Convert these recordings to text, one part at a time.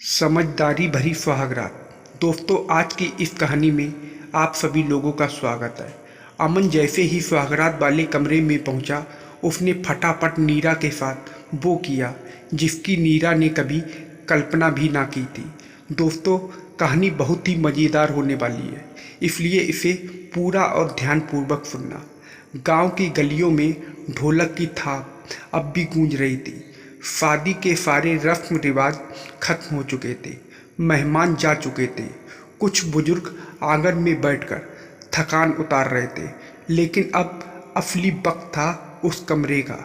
समझदारी भरी सुहागरात। दोस्तों, आज की इस कहानी में आप सभी लोगों का स्वागत है। अमन जैसे ही सुहागरात वाले कमरे में पहुंचा, उसने फटाफट नीरा के साथ वो किया जिसकी नीरा ने कभी कल्पना भी ना की थी। दोस्तों, कहानी बहुत ही मज़ेदार होने वाली है, इसलिए इसे पूरा और ध्यानपूर्वक सुनना। गांव की गलियों में ढोलक की थाप अब भी गूंज रही थी। शादी के सारे रस्म रिवाज खत्म हो चुके थे, मेहमान जा चुके थे। कुछ बुजुर्ग आंगन में बैठकर थकान उतार रहे थे, लेकिन अब असली वक्त था उस कमरे का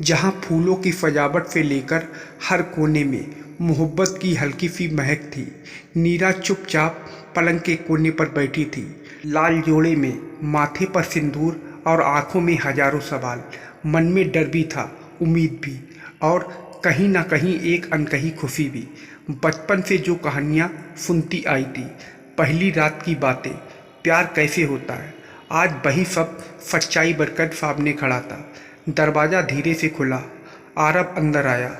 जहां फूलों की सजावट से लेकर हर कोने में मोहब्बत की हल्की सी महक थी। नीरा चुपचाप पलंग के कोने पर बैठी थी, लाल जोड़े में, माथे पर सिंदूर और आंखों में हजारों सवाल। मन में डर भी था, उम्मीद भी, और कहीं ना कहीं एक अनकही खुशी भी। बचपन से जो कहानियाँ सुनती आई थी, पहली रात की बातें, प्यार कैसे होता है, आज वही सब सच्चाई बनकर सामने खड़ा था। दरवाज़ा धीरे से खुला, आरब अंदर आया,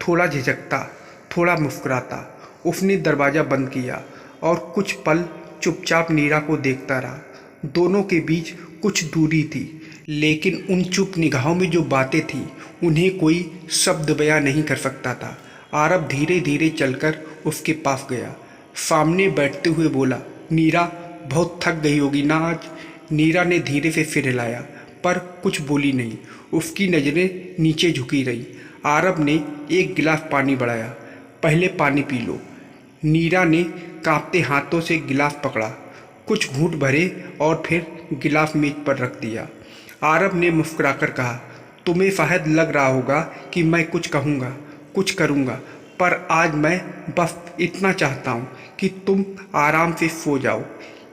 थोड़ा झिझकता, थोड़ा मुस्कुराता। उसने दरवाज़ा बंद किया और कुछ पल चुपचाप नीरा को देखता रहा। दोनों के बीच कुछ दूरी थी, लेकिन उन चुप निगाहों में जो बातें थीं उन्हें कोई शब्द बयां नहीं कर सकता था। आरब धीरे धीरे चलकर उसके पास गया, सामने बैठते हुए बोला, नीरा, बहुत थक गई होगी ना आज। नीरा ने धीरे से सिर हिलाया, पर कुछ बोली नहीं। उसकी नज़रें नीचे झुकी रही। आरब ने एक गिलास पानी बढ़ाया, पहले पानी पी लो। नीरा ने कांपते हाथों से गिलास पकड़ा, कुछ घूंट भरे और फिर गिलास मेज पर रख दिया। आरब ने मुस्कुराकर कहा, तुम्हें शायद लग रहा होगा कि मैं कुछ कहूँगा, कुछ करूँगा, पर आज मैं बस इतना चाहता हूँ कि तुम आराम से सो जाओ।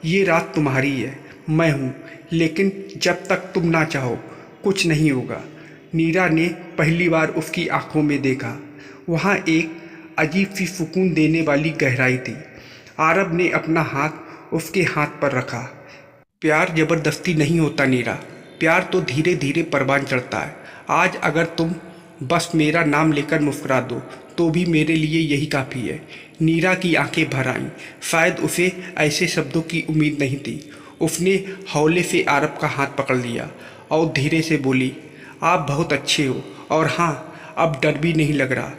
ये रात तुम्हारी है, मैं हूँ, लेकिन जब तक तुम ना चाहो कुछ नहीं होगा। नीरा ने पहली बार उसकी आंखों में देखा। वहाँ एक अजीब सी सुकून देने वाली गहराई थी। आरब ने अपना हाथ उसके हाथ पर रखा। प्यार ज़बरदस्ती नहीं होता नीरा, प्यार तो धीरे धीरे परवान चढ़ता है। आज अगर तुम बस मेरा नाम लेकर मुस्कुरा दो तो भी मेरे लिए यही काफ़ी है। नीरा की आंखें भर आईं, शायद उसे ऐसे शब्दों की उम्मीद नहीं थी। उसने हौले से आरब का हाथ पकड़ लिया और धीरे से बोली, आप बहुत अच्छे हो, और हाँ, अब डर भी नहीं लग रहा।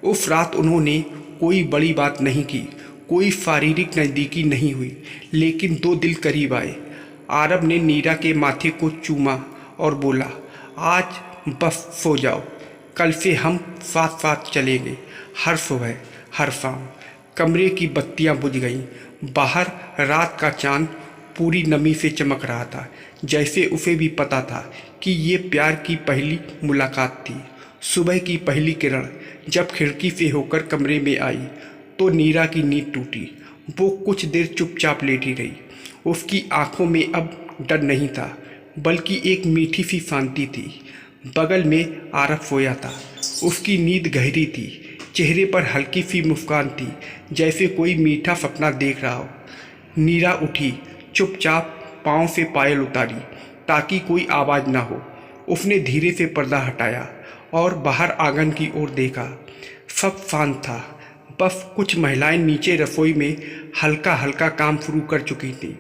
उस रात उन्होंने कोई बड़ी बात नहीं की, कोई शारीरिक नज़दीकी नहीं हुई, लेकिन दो दिल करीब आए। आरब ने नीरा के माथे को चूमा और बोला, आज बस सो जाओ, कल से हम साथ साथ चलेंगे, हर सुबह, हर शाम। कमरे की बत्तियां बुझ गईं। बाहर रात का चांद पूरी नमी से चमक रहा था, जैसे उसे भी पता था कि ये प्यार की पहली मुलाकात थी। सुबह की पहली किरण जब खिड़की से होकर कमरे में आई तो नीरा की नींद टूटी। वो कुछ देर चुपचाप लेटी रही। उसकी आंखों में अब डर नहीं था, बल्कि एक मीठी सी शांति थी। बगल में आरब सोया था। उसकी नींद गहरी थी, चेहरे पर हल्की सी मुस्कान थी, जैसे कोई मीठा सपना देख रहा हो। नीरा उठी, चुपचाप पाँव से पायल उतारी ताकि कोई आवाज़ ना हो। उसने धीरे से पर्दा हटाया और बाहर आंगन की ओर देखा। सब शांत था, बस कुछ महिलाएं नीचे रसोई में हल्का हल्का काम शुरू कर चुकी थीं।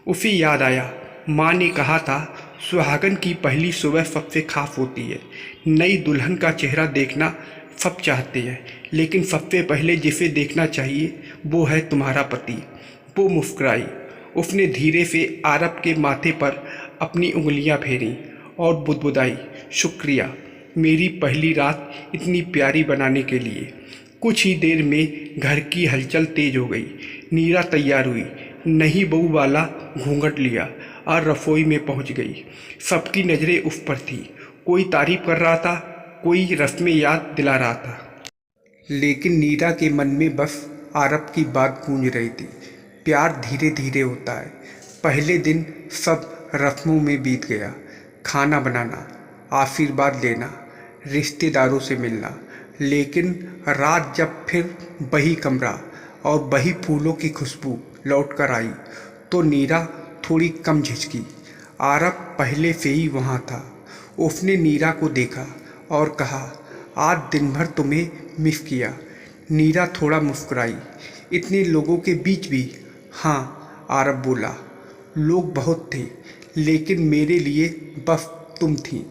उसे याद आया, माँ ने कहा था, सुहागन की पहली सुबह सबसे खास होती है। नई दुल्हन का चेहरा देखना सब चाहते हैं, लेकिन सबसे पहले जिसे देखना चाहिए वो है तुम्हारा पति। वो मुस्कुराई। उसने धीरे से आरब के माथे पर अपनी उंगलियां फेरी और बुदबुदाई, शुक्रिया मेरी पहली रात इतनी प्यारी बनाने के लिए। कुछ ही देर में घर की हलचल तेज हो गई। नीरा तैयार हुई, नई बहू वाला घूंघट लिया और रसोई में पहुंच गई। सबकी नज़रें उस पर थी। कोई तारीफ कर रहा था, कोई रस्में याद दिला रहा था, लेकिन नीरा के मन में बस आरब की बात गूंज रही थी। प्यार धीरे धीरे होता है। पहले दिन सब रस्मों में बीत गया, खाना बनाना, आशीर्वाद लेना, रिश्तेदारों से मिलना। लेकिन रात जब फिर वही कमरा और वही फूलों की खुशबू लौट कर आई तो नीरा थोड़ी कम झिझकी। आरब पहले से ही वहाँ था। उसने नीरा को देखा और कहा, आज दिन भर तुम्हें मिस किया। नीरा थोड़ा मुस्कुराई। इतने लोगों के बीच भी? हाँ, आरव बोला। लोग बहुत थे, लेकिन मेरे लिए बस तुम थी।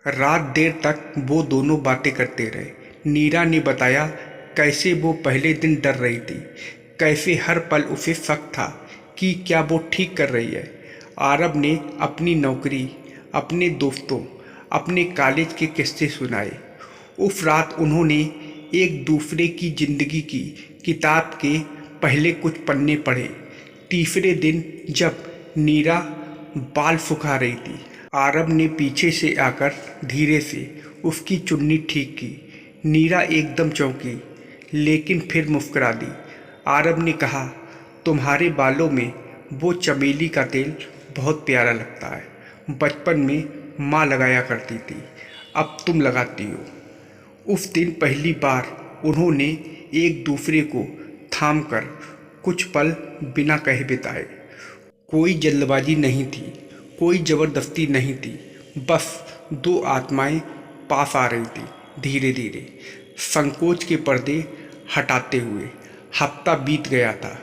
रात देर तक वो दोनों बातें करते रहे। नीरा ने बताया कैसे वो पहले दिन डर रही थी, कैसे हर पल उसे शक था कि क्या वो ठीक कर रही है। आरव ने अपनी नौकरी, अपने दोस्तों, अपने कॉलेज के किस्से सुनाए। उस रात उन्होंने एक दूसरे की जिंदगी की किताब के पहले कुछ पन्ने पढ़े। तीसरे दिन जब नीरा बाल सुखा रही थी, आरव ने पीछे से आकर धीरे से उसकी चुन्नी ठीक की। नीरा एकदम चौंकी, लेकिन फिर मुस्कुरा दी। आरव ने कहा, तुम्हारे बालों में वो चमेली का तेल बहुत प्यारा लगता है। बचपन में माँ लगाया करती थी, अब तुम लगाती हो। उस दिन पहली बार उन्होंने एक दूसरे को थाम कर कुछ पल बिना कहे बिताए। कोई जल्दबाजी नहीं थी, कोई ज़बरदस्ती नहीं थी, बस दो आत्माएं पास आ रही थी धीरे धीरे, संकोच के पर्दे हटाते हुए। हफ्ता बीत गया था।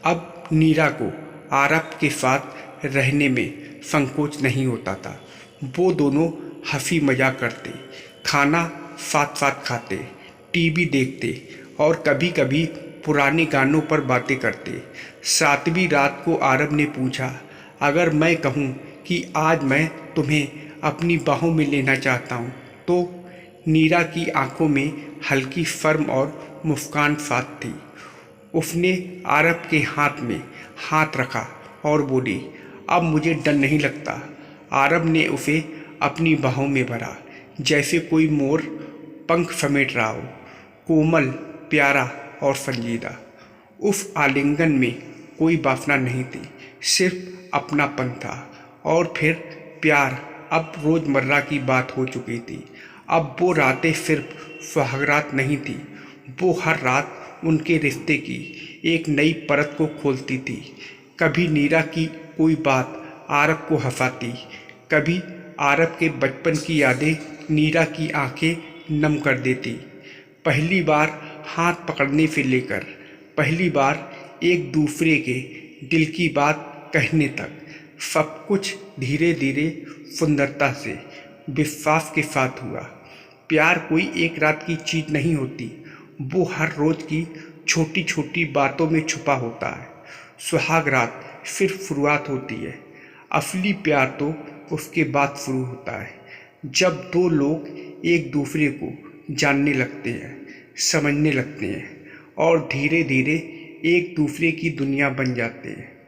अब नीरा को आरव के साथ रहने में संकोच नहीं होता था। वो दोनों हंसी मजाक करते, खाना साथ साथ खाते, टीवी देखते और कभी कभी पुराने गानों पर बातें करते। 7वीं रात को आरव ने पूछा, अगर मैं कहूँ कि आज मैं तुम्हें अपनी बाहों में लेना चाहता हूँ तो? नीरा की आंखों में हल्की शर्म और मुस्कान साथ थी। उसने आरव के हाथ में हाथ रखा और बोली, अब मुझे डर नहीं लगता। आरव ने उसे अपनी बाहों में भरा, जैसे कोई मोर पंख समेट रहा हो, कोमल, प्यारा और संजीदा। उस आलिंगन में कोई वासना नहीं थी, सिर्फ अपनापन था। और फिर प्यार अब रोज़मर्रा की बात हो चुकी थी। अब वो रातें सिर्फ सुहागरात नहीं थी, वो हर रात उनके रिश्ते की एक नई परत को खोलती थी। कभी नीरा की कोई बात आरव को हंसाती, कभी आरव के बचपन की यादें नीरा की आंखें नम कर देती। पहली बार हाथ पकड़ने से लेकर पहली बार एक दूसरे के दिल की बात कहने तक, सब कुछ धीरे धीरे सुंदरता से, विश्वास के साथ हुआ। प्यार कोई एक रात की चीज़ नहीं होती, वो हर रोज़ की छोटी छोटी बातों में छुपा होता है। सुहाग रात सिर्फ शुरुआत होती है, असली प्यार तो उसके बाद शुरू होता है, जब दो लोग एक दूसरे को जानने लगते हैं, समझने लगते हैं और धीरे धीरे एक दूसरे की दुनिया बन जाते हैं।